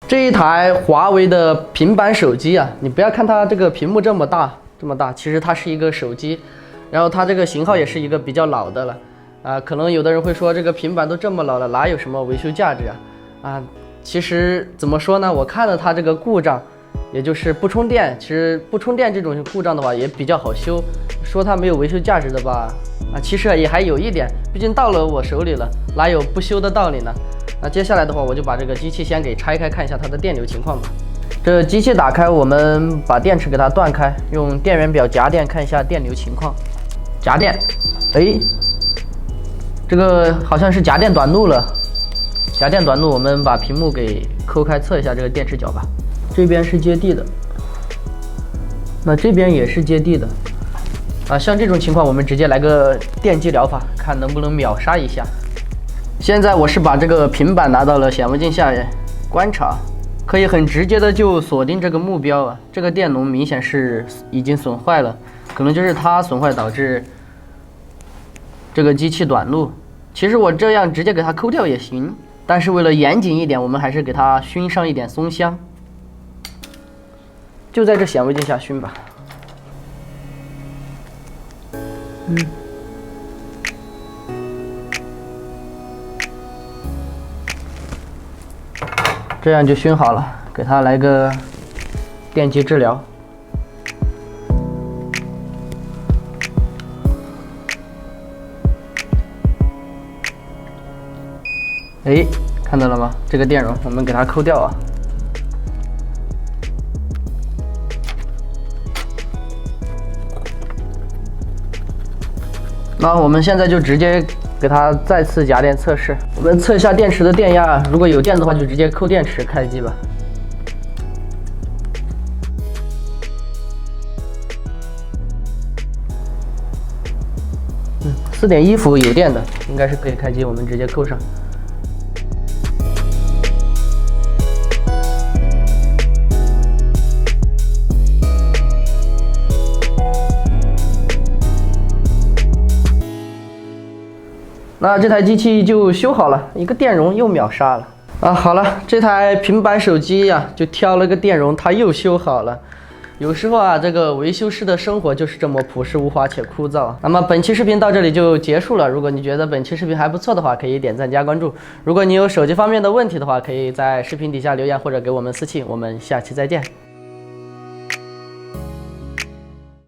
这一台华为的平板手机啊，你不要看它这个屏幕这么大，其实它是一个手机，然后它这个型号也是一个比较老的了啊。可能有的人会说，这个平板都这么老了，哪有什么维修价值啊？其实怎么说呢？我看了它这个故障，也就是不充电。其实不充电这种故障的话也比较好修，说它没有维修价值的吧？其实也还有一点，毕竟到了我手里了，哪有不修的道理呢？那接下来的话，我就把这个机器先给拆开，看一下它的电流情况吧。这机器打开，我们把电池给它断开，用电源表夹电看一下电流情况。夹电，这个好像是夹电短路了。夹电短路，我们把屏幕给抠开，测一下这个电池角吧。这边是接地的，那这边也是接地的。像这种情况，我们直接来个电击疗法，看能不能秒杀一下。现在我是把这个平板拿到了显微镜下观察，可以很直接的就锁定这个目标啊。这个电容明显是已经损坏了，可能就是它损坏导致这个机器短路。其实我这样直接给它抠掉也行，但是为了严谨一点，我们还是给它熏上一点松香，就在这显微镜下熏吧。这样就熏好了，给它来个电击治疗。看到了吗？这个电容我们给它抠掉啊。那我们现在就直接给它再次夹电测试，我们测一下电池的电压，如果有电的话就直接扣电池开机吧。4.1伏有电的，应该是可以开机，我们直接扣上。那这台机器就修好了，一个电容又秒杀了好了，这台平板手机呀，就挑了个电容，它又修好了。有时候这个维修师的生活就是这么朴实无华且枯燥。那么本期视频到这里就结束了。如果你觉得本期视频还不错的话，可以点赞加关注。如果你有手机方面的问题的话，可以在视频底下留言或者给我们私信。我们下期再见。